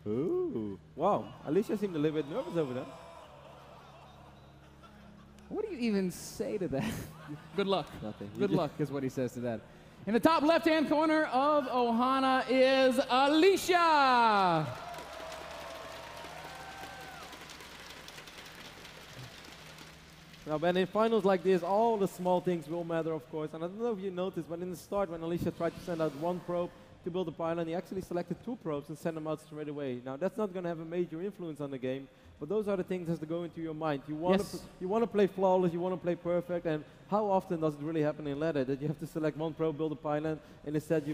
Ooh. Wow. Alicia seemed a little bit nervous over there. What do you even say to that? Good luck. Nothing. Good luck is what he says to that. In the top left-hand corner of Ohana is Alicia. Now, Ben, in finals like this, all the small things will matter, of course. And I don't know if you noticed, but in the start, when Alicia tried to send out one probe to build a pylon, he actually selected 2 probes and sent them out straight away. Now, that's not going to have a major influence on the game, but those are the things that has to go into your mind. You want to play flawless, you want to play perfect, and how often does it really happen in ladder that you have to select one probe, build a pylon, and instead you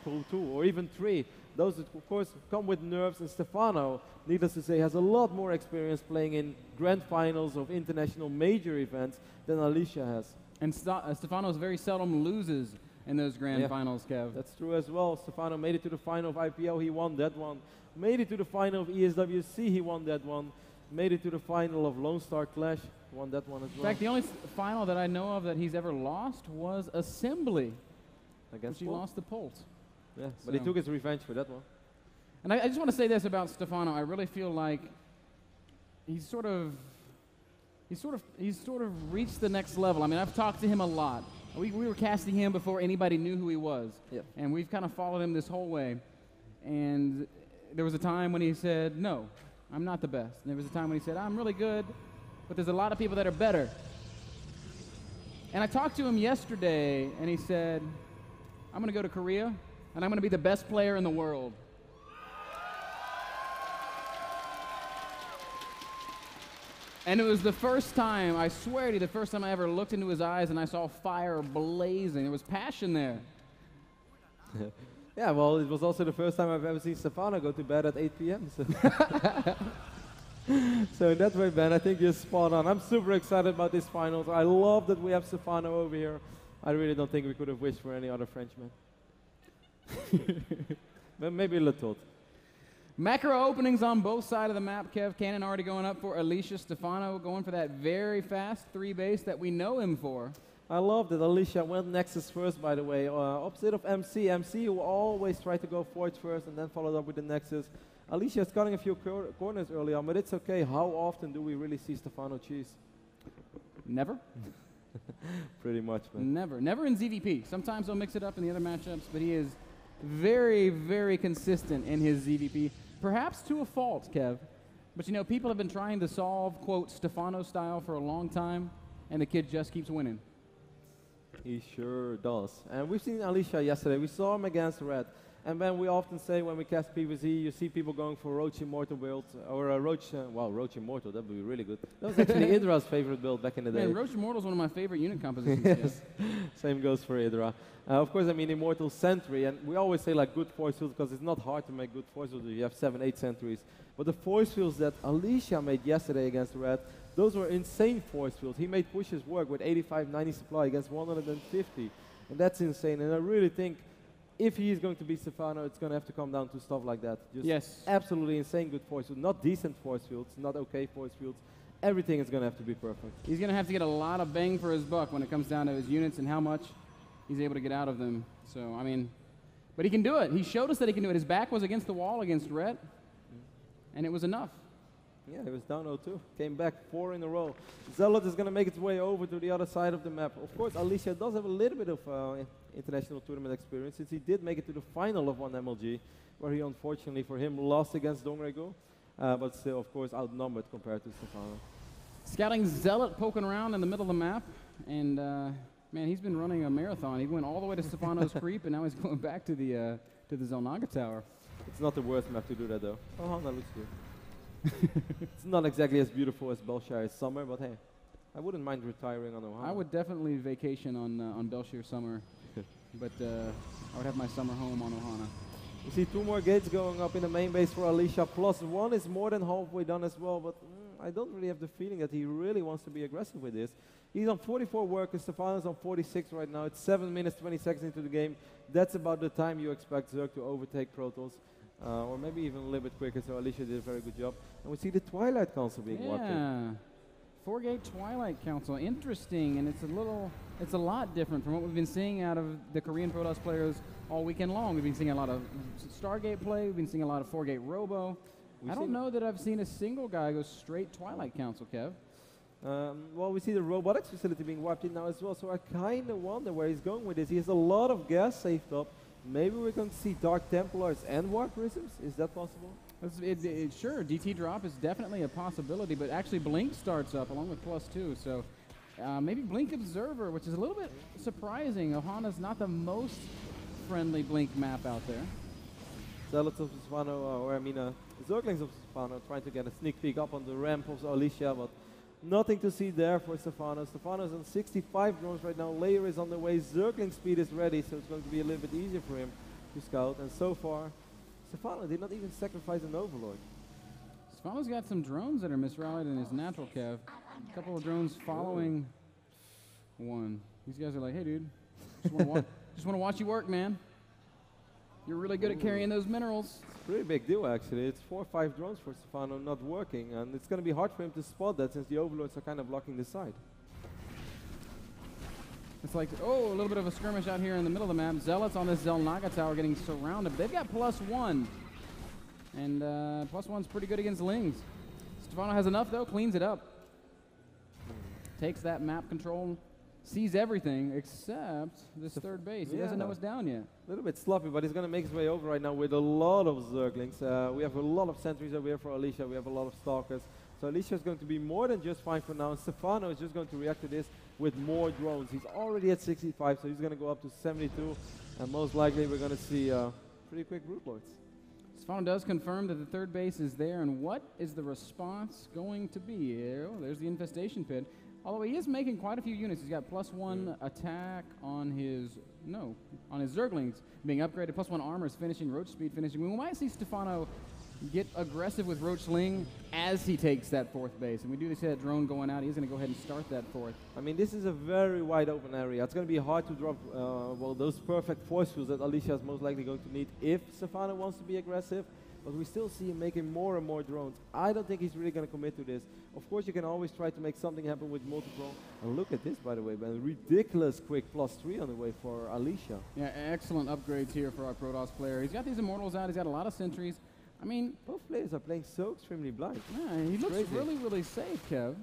pull 2 or even 3? Those, of course, come with nerves, and Stephano, needless to say, has a lot more experience playing in grand finals of international major events than Alicia has. And Stephano very seldom loses in those grand finals, Kev. That's true as well. Stephano made it to the final of IPO, he won that one. Made it to the final of ESWC, he won that one. Made it to the final of Lone Star Clash, won that one as well. In fact, the only final that I know of that he's ever lost was Assembly. Against he lost to Polt. Yeah, but he took his revenge for that one. And I just want to say this about Stephano. I really feel like he's sort of reached the next level. I mean, I've talked to him a lot. We were casting him before anybody knew who he was. Yep. And we've kind of followed him this whole way. And there was a time when he said, no, I'm not the best. And there was a time when he said, I'm really good, but there's a lot of people that are better. And I talked to him yesterday, and he said, I'm going to go to Korea, and I'm going to be the best player in the world. And it was the first time, I swear to you, the first time I ever looked into his eyes and I saw fire blazing. There was passion there. Yeah, well, it was also the first time I've ever seen Stephano go to bed at 8 p.m. So, so in that way, Ben, I think you're spot on. I'm super excited about these finals. I love that we have Stephano over here. I really don't think we could have wished for any other Frenchman. But maybe a little. Macro openings on both sides of the map, Kev. Cannon already going up for Alicia. Stephano going for that very fast 3 base that we know him for. I love that Alicia went Nexus first, by the way. Opposite of MC. MC who always try to go Forge first and then followed up with the Nexus. Alicia is cutting a few corners early on, but it's okay. How often do we really see Stephano cheese? Never. Pretty much, man. Never. Never in ZVP. Sometimes he'll mix it up in the other matchups, but he is very, very consistent in his ZVP. Perhaps to a fault, Kev. But you know, people have been trying to solve, quote, Stephano style for a long time, and the kid just keeps winning. He sure does. And we've seen Alicia yesterday. We saw him against Red. And then we often say when we cast PvZ, you see people going for Roach Immortal build, or a Roach, well, Roach Immortal, that would be really good. That was actually Idra's favorite build back in the day. Man, Roach Immortal is one of my favorite unit compositions. Yes, same goes for Idra. Of course, I mean Immortal Sentry, and we always say like good force fields because it's not hard to make good force fields if you have 7, 8 sentries. But the force fields that Alicia made yesterday against Red, those were insane force fields. He made pushes work with 85, 90 supply against 150, and that's insane. And I really think if he is going to beat Stephano, it's going to have to come down to stuff like that. Just absolutely insane good force fields, not decent force fields, not okay force fields. Everything is going to have to be perfect. He's going to have to get a lot of bang for his buck when it comes down to his units and how much he's able to get out of them. So, I mean, but he can do it. He showed us that he can do it. His back was against the wall against Red, and it was enough. Yeah, he was down 0-2. Came back 4 in a row. Zealot is going to make its way over to the other side of the map. Of course, Alicia does have a little bit of international tournament experience since he did make it to the final of one MLG, where he unfortunately for him lost against Dongrego, but still, of course, outnumbered compared to Stephano. Scouting Zealot poking around in the middle of the map, and man, he's been running a marathon. He went all the way to Stephano's creep, and now he's going back to the Zelnaga tower. It's not the worst map to do that, though. Oh, that looks good. It's not exactly as beautiful as Belshire's Summer, but hey, I wouldn't mind retiring on Ohana. I would definitely vacation on Belshire Summer, but I would have my summer home on Ohana. You see 2 more gates going up in the main base for Alicia, plus 1 is more than halfway done as well, but I don't really have the feeling that he really wants to be aggressive with this. He's on 44 workers, Stephano's on 46 right now. It's 7 minutes, 20 seconds into the game. That's about the time you expect Zerg to overtake Protoss. Or maybe even a little bit quicker, so Alicia did a very good job. And we see the Twilight Council being walked in. 4-gate Twilight Council, interesting, and it's a lot different from what we've been seeing out of the Korean Protoss players all weekend long. We've been seeing a lot of Stargate play, we've been seeing a lot of 4-gate Robo. I don't know that I've seen a single guy go straight Twilight Council, Kev. Well, we see the robotics facility being wiped in now as well, so I kind of wonder where he's going with this. He has a lot of gas saved up. Maybe we're going to see Dark Templars and War Prisms. Is that possible? Sure, DT drop is definitely a possibility, but actually Blink starts up along with +2, so maybe Blink Observer, which is a little bit surprising. Ohana's not the most friendly Blink map out there. Zealots of Stephano, Zerglings of Stephano trying to get a sneak peek up on the ramp of Alicia, but nothing to see there for Stephano. Stephano's on 65 drones right now. Layer is on the way. Zergling speed is ready, so it's going to be a little bit easier for him to scout. And so far, Stephano did not even sacrifice an Overlord. Stephano's got some drones that are misrallied in his natural, Kev. A couple of drones following one. These guys are like, hey, dude, just want to watch you work, man. You're really good at carrying those minerals. Pretty big deal, actually. It's 4 or 5 drones for Stephano not working, and it's going to be hard for him to spot that since the Overlords are kind of blocking the side. It's like, a little bit of a skirmish out here in the middle of the map. Zealots on this Zelnaga tower getting surrounded, but they've got +1. And +1's pretty good against Lings. Stephano has enough, though, cleans it up. Takes that map control, sees everything except this third base. He doesn't know it's down yet. A little bit sloppy, but he's going to make his way over right now with a lot of Zerglings. We have a lot of sentries over here for Alicia. We have a lot of stalkers. So Alicia is going to be more than just fine for now. And Stephano is just going to react to this with more drones. He's already at 65, so he's going to go up to 72. And most likely we're going to see pretty quick Brood Lords. Stephano does confirm that the third base is there. And what is the response going to be? There's the infestation pit. Although he is making quite a few units. He's got +1 attack on his Zerglings being upgraded. +1 armor is finishing, Roach speed finishing. We might see Stephano get aggressive with Roach Ling as he takes that 4th base. And we do see that drone going out. He's going to go ahead and start that 4th. I mean, this is a very wide open area. It's going to be hard to drop those perfect force fields that Alicia is most likely going to need if Stephano wants to be aggressive. But we still see him making more and more drones. I don't think he's really going to commit to this. Of course, you can always try to make something happen with multiple. And look at this, by the way, man. Ridiculous quick +3 on the way for Alicia. Yeah, excellent upgrades here for our Protoss player. He's got these Immortals out. He's got a lot of sentries. I mean, both players are playing so extremely blind. Yeah, he looks really, really safe, Kev.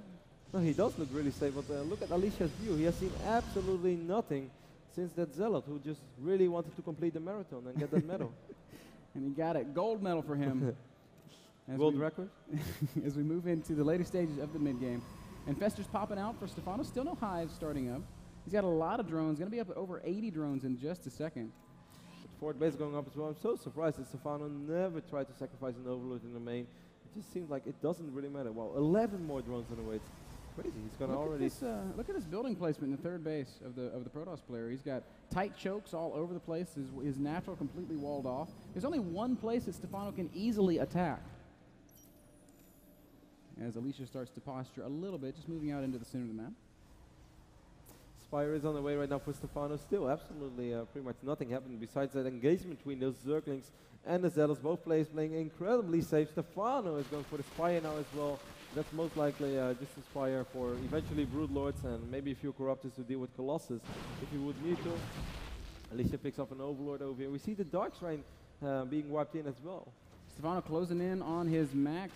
No, he does look really safe, but look at Alicia's view. He has seen absolutely nothing since that Zealot who just really wanted to complete the marathon and get that medal. And he got it. Gold medal for him. World record? As we move into the later stages of the mid-game. Infestors popping out for Stephano. Still no hives starting up. He's got a lot of drones. Going to be up at over 80 drones in just a second. 4th base going up as well. I'm so surprised that Stephano never tried to sacrifice an Overlord in the main. It just seems like it doesn't really matter. Wow, 11 more drones on the way. It's crazy. He's going to already... look at this building placement in the 3rd base of the Protoss player. He's got tight chokes all over the place. His natural completely walled off. There's only one place that Stephano can easily attack. As Alicia starts to posture a little bit, just moving out into the center of the map. Spire is on the way right now for Stephano. Still absolutely pretty much nothing happened besides that engagement between those Zerglings and the Zealots. Both players playing incredibly safe. Stephano is going for the Spire now as well. That's most likely just a Spire for eventually Brood Lords and maybe a few Corruptors to deal with Colossus if you would need to. Alicia picks up an Overlord over here. We see the Dark Shrine being wiped in as well. Stephano closing in on his max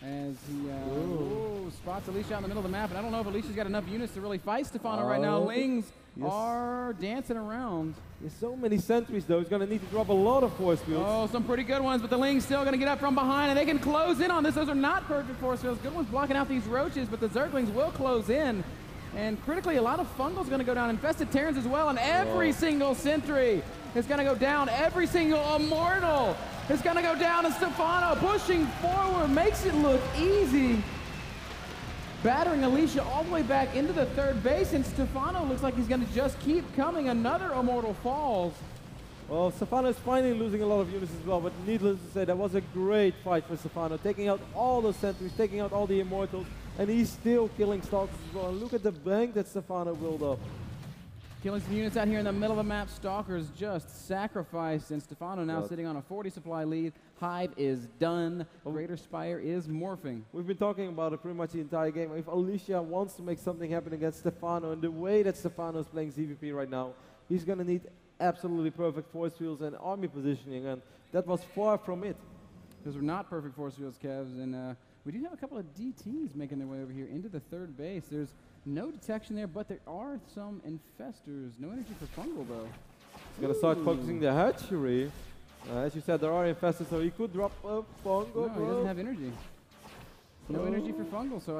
as he spots Alicia in the middle of the map. And I don't know if Alicia's got enough units to really fight Stephano right now. Lings are dancing around. There's so many sentries, though. He's going to need to drop a lot of force fields. Oh, some pretty good ones, but the Ling's still going to get up from behind, and they can close in on this. Those are not perfect force fields. Good ones blocking out these Roaches, but the Zerglings will close in. And critically, a lot of Fungal's going to go down. Infested Terrans as well, and every single sentry is going to go down. Every single Immortal is going to go down, and Stephano pushing forward makes it look easy. Battering Alicia all the way back into the 3rd base, and Stephano looks like he's going to just keep coming. Another Immortal falls. Well, Stephano is finally losing a lot of units as well, but needless to say, that was a great fight for Stephano, taking out all the sentries, taking out all the Immortals, and he's still killing Stalkers as well. And look at the bank that Stephano built up. Killing some units out here in the middle of the map. Stalkers just sacrificed, and Stephano now sitting on a 40 supply lead. Hive is done. Greater Spire is morphing. We've been talking about it pretty much the entire game. If Alicia wants to make something happen against Stephano, and the way that Stephano is playing ZVP right now, he's going to need absolutely perfect force fields and army positioning, and that was far from it. Those were not perfect force fields, Kevs, and we do have a couple of DTs making their way over here into the third base. There's no detection there, but there are some infestors. No energy for fungal, though. He's going to start focusing the hatchery. As you said, there are infestors, so he could drop a fungal. No, he doesn't have energy. No energy for fungal, so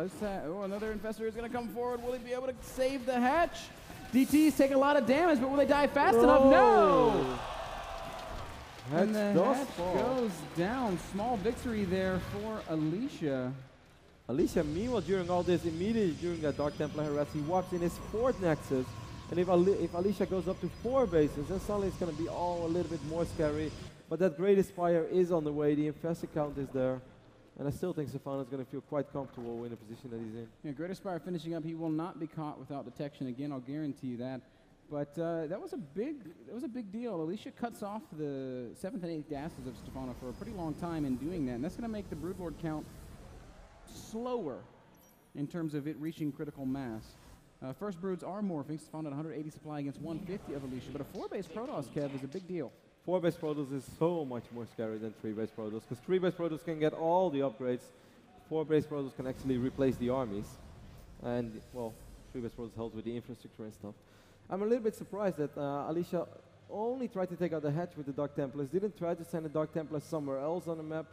another infestor is going to come forward. Will he be able to save the hatch? DTs take a lot of damage, but will they die fast enough? No! And the hatch goes down. Small victory there for Alicia. Alicia, meanwhile, during all this, immediately during that Dark Templar harass, he walks in his 4th Nexus. And if Alicia goes up to 4 bases, then suddenly it's going to be all a little bit more scary. But that Great Spire is on the way. The infested count is there. And I still think Stephano is going to feel quite comfortable in the position that he's in. Yeah, Great Spire finishing up. He will not be caught without detection again. I'll guarantee you that. But that was a big deal. Alicia cuts off the 7th and 8th gases of Stephano for a pretty long time in doing that. And that's going to make the Broodlord count slower in terms of it reaching critical mass. First broods are morphing. Stephano at 180 supply against 150 of Alicia. But a 4-base Protoss, Kev, is a big deal. 4-base Protoss is so much more scary than 3-base Protoss, because 3-base Protoss can get all the upgrades. 4-base Protoss can actually replace the armies. And, well, 3-base Protoss helps with the infrastructure and stuff. I'm a little bit surprised that Alicia only tried to take out the hatch with the Dark Templars, didn't try to send a Dark Templar somewhere else on the map.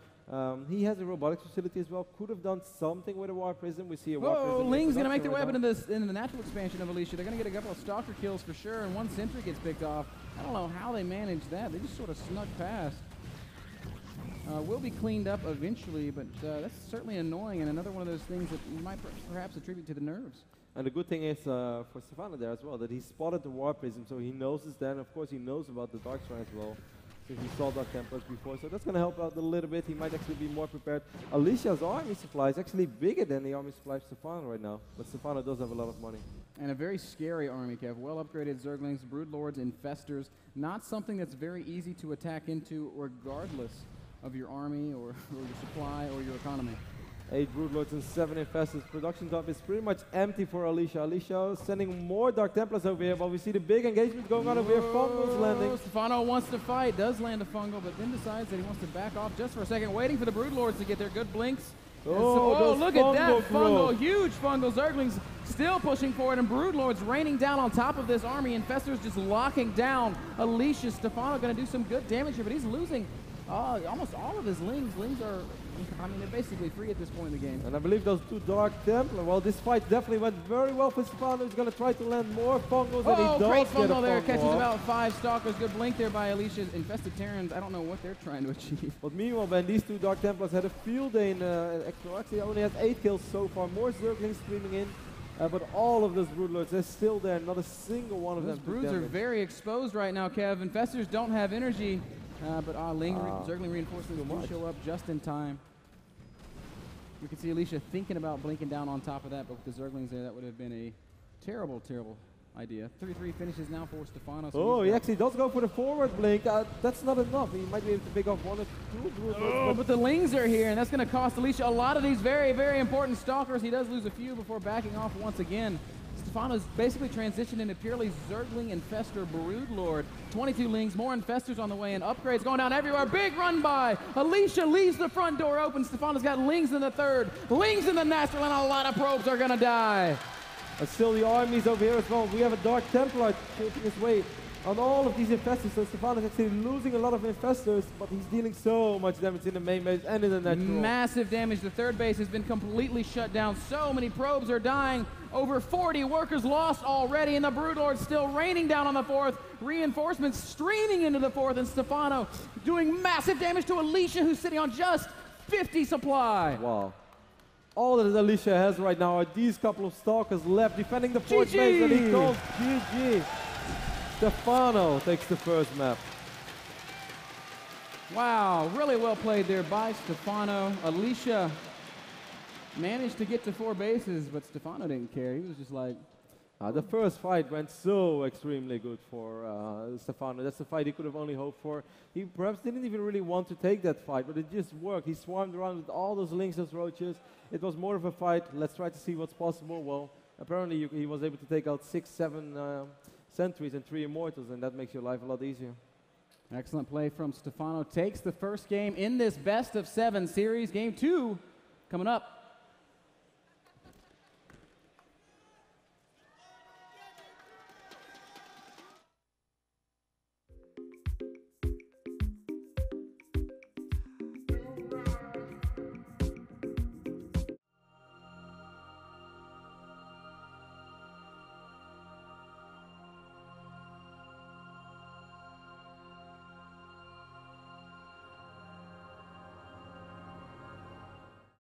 He has a robotics facility as well. Could have done something with a War Prism. We see a War Prism. Oh, Ling's going to make their way up into the natural expansion of Alicia. They're going to get a couple of Stalker kills for sure, and 1 Sentry gets picked off. I don't know how they managed that. They just sort of snuck past. Will be cleaned up eventually, but that's certainly annoying, and another one of those things that you might perhaps attribute to the nerves. And the good thing is for Stephano there as well, that he spotted the War Prism, so he knows it's there, and of course he knows about the Dark Shrine as well. He saw Dark Templars before, so that's going to help out a little bit. He might actually be more prepared. Alicia's army supply is actually bigger than the army supply of Stephano right now, but Stephano does have a lot of money. And a very scary army, Kev. Well upgraded Zerglings, Broodlords, Infestors. Not something that's very easy to attack into regardless of your army or your supply or your economy. 8 Broodlords and 7 Infestors. Production dump is pretty much empty for Alicia. Alicia sending more Dark Templars over here, but we see the big engagement going on over here. Fungal's landing. Stephano wants to fight, does land a Fungal, but then decides that he wants to back off just for a second, waiting for the Broodlords to get their good blinks. Oh, look at that Fungal, huge Fungal. Zerglings still pushing forward, and Broodlords raining down on top of this army. Infestors just locking down Alicia. Stephano going to do some good damage here, but he's losing almost all of his Lings. Lings are, I mean, they're basically free at this point in the game. And I believe those 2 Dark Templar, well, this fight definitely went very well for Stephano. He's going to try to land more Fungals, and he does great get a Fungal there. Fungal Catches off. about 5 Stalkers. Good blink there by Alicia's Infested Terrans. I don't know what they're trying to achieve. But meanwhile, Ben, these 2 Dark Templars had a field day in Extra. Actually, only has 8 kills so far. More Zerglings streaming in. But all of those Broodlords, they're still there. Not a single one of them. Those broods are very exposed right now, Kev. Infestors don't have energy. But Zergling reinforcements will show up just in time. We can see Alicia thinking about blinking down on top of that, but with the Zerglings there, that would have been a terrible, terrible idea. 3-3 finishes now for Stephano. So he actually does go for the forward blink. That's not enough. He might be able to pick off 1 or 2 Broodlords. But the Lings are here, and that's going to cost Alicia a lot of these very, very important Stalkers. He does lose a few before backing off once again. Stephano's basically transitioned into purely Zergling Infestor Broodlord. 22 Lings, more Infestors on the way, and upgrades going down everywhere. Big run by. Alicia leaves the front door open. Stephano's got Lings in the 3rd, Lings in the NASL, and a lot of probes are going to die. And still the armies over here as well. We have a Dark Templar taking his way on all of these Infestors. So Stephano's actually losing a lot of Infestors, but he's dealing so much damage in the main base and in the natural. Massive damage. The 3rd base has been completely shut down. So many probes are dying. Over 40 workers lost already, and the Broodlord still raining down on the 4th. Reinforcements streaming into the 4th, and Stephano doing massive damage to Alicia, who's sitting on just 50 supply. Wow. All that Alicia has right now are these couple of Stalkers left defending the 4th base, and he calls GG. Stephano takes the first map. Wow, really well played there by Stephano. Alicia managed to get to 4 bases, but Stephano didn't care. He was just like, The first fight went so extremely good for Stephano. That's the fight he could have only hoped for. He perhaps didn't even really want to take that fight, but it just worked. He swarmed around with all those links, those roaches. It was more of a fight. Let's try to see what's possible. Well, apparently he was able to take out 6, 7 sentries and 3 immortals, and that makes your life a lot easier. Excellent play from Stephano. Takes the first game in this best of 7 series. Game 2 coming up.